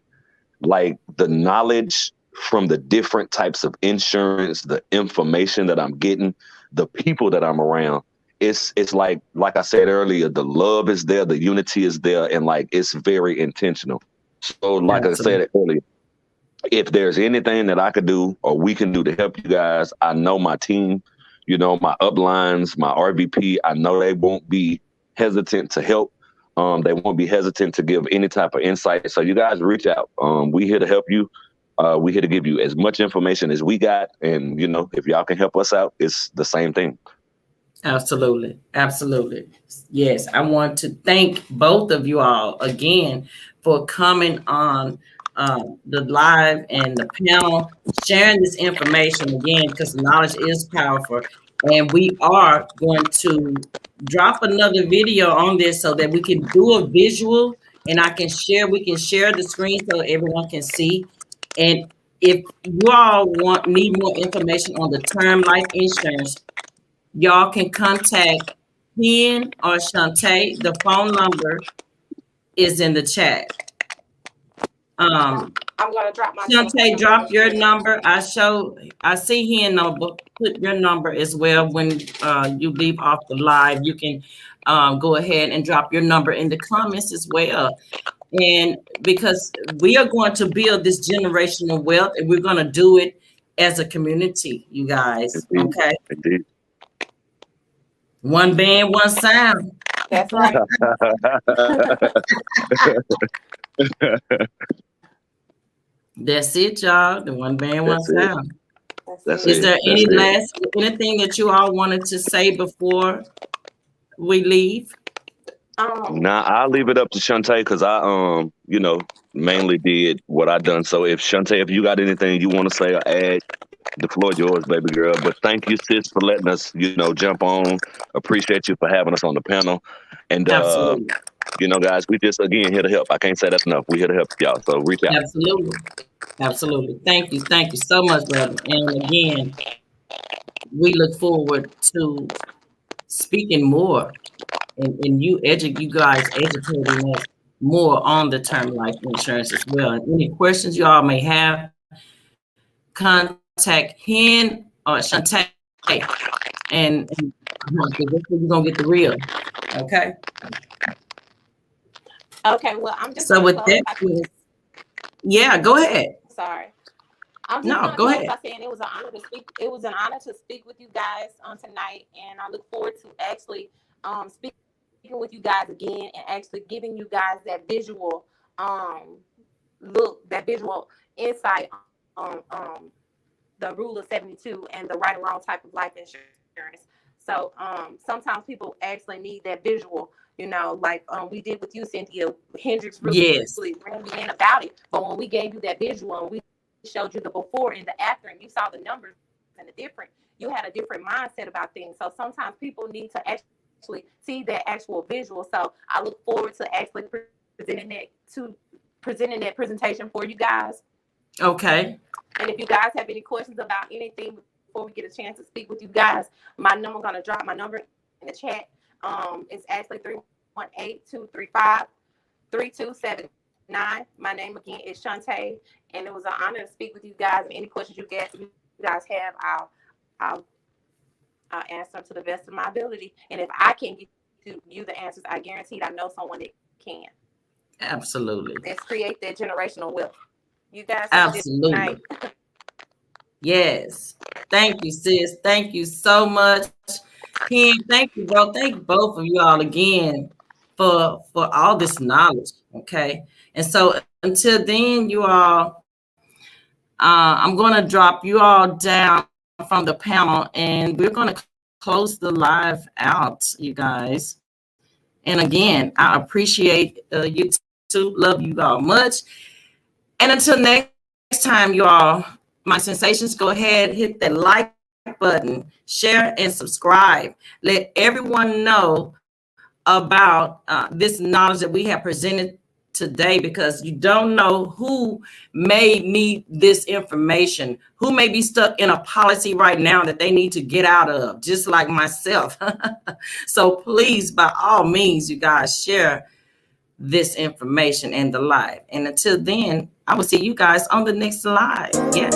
Like the knowledge from the different types of insurance, the information that I'm getting, the people that I'm around. It's like I said earlier, the love is there, the unity is there, and like it's very intentional. So like I Absolutely. said earlier, if there's anything that I could do or we can do to help you guys, I know my team, you know, my uplines, my RVP, I know they won't be hesitant to help. They won't be hesitant to give any type of insight. So you guys reach out. We here to help you. We here to give you as much information as we got. And, you know, if y'all can help us out, it's the same thing. Absolutely. Absolutely. Yes. I want to thank both of you all again for coming on the live and the panel, sharing this information again, because knowledge is powerful. And we are going to drop another video on this so that we can do a visual and we can share the screen so everyone can see. And if you all need more information on the term life insurance, y'all can contact Ian or Shantae. The phone number is in the chat. I'm gonna drop my Shantae, number drop as your well. number. I see Ian number. Put your number as well when you leave off the live. You can go ahead and drop your number in the comments as well. And because we are going to build this generational wealth, and we're going to do it as a community, you guys. Indeed. Okay, Indeed. one band, one sound. That's right. That's it, y'all. The one band, one That's it. sound. That's That's it. Is it. there That's it. anything that you all wanted to say before we leave? Nah, I'll leave it up to Shantae because you know, mainly did what I done. So if Shantae, if you got anything you want to say or add, the floor yours, baby girl. But thank you, sis, for letting us, you know, jump on. Appreciate you for having us on the panel. And Absolutely. you know, guys, we just again here to help. I can't say that's enough. We here to help y'all. So reach out. Absolutely. Absolutely. Thank you. Thank you so much, brother. And again, we look forward to speaking more and you guys educating us more on the term life insurance as well. And any questions you all may have, contact Hen or Shantae, and you're gonna get the real. Okay. Okay, well, I'm just So gonna with close that, by yeah, go ahead. sorry. I'm just No, gonna go close ahead. by saying it was an honor to speak. It was an honor to speak with you guys on tonight, and I look forward to actually speaking with you guys again and actually giving you guys that visual look, that visual insight on the rule of 72 and the right and wrong type of life insurance. So sometimes people actually need that visual, you know, like we did with you, Cynthia. Hendrix really Yes. ran me in about it. But when we gave you that visual and we showed you the before and the after, and you saw the numbers and the different, you had a different mindset about things. So sometimes people need to actually see that actual visual. So I look forward to actually presenting that presentation for you guys. Okay. And if you guys have any questions about anything before before we get a chance to speak with you guys, my number, I'm going to drop my number in the chat. It's actually 318-235-3279. My name again is Shantae, and it was an honor to speak with you guys. And any questions you guys have, I'll answer them to the best of my ability. And if I can't get you the answers, I guarantee I know someone that can. Absolutely. Let's create that generational wealth. You guys have absolutely. A good night. Yes. Thank you, sis. Thank you so much. Ken, thank you, bro. Thank both of you all again for all this knowledge. Okay. And so until then, you all, I'm going to drop you all down from the panel, and we're going to close the live out, you guys. And again, I appreciate you too. Love you all much. And until next time, you all, my sensations, go ahead, hit that like button, share and subscribe. Let everyone know about this knowledge that we have presented today, because you don't know who may need this information, who may be stuck in a policy right now that they need to get out of, just like myself. So please, by all means, you guys, share this information and the live. And until then, I will see you guys on the next live. Yeah.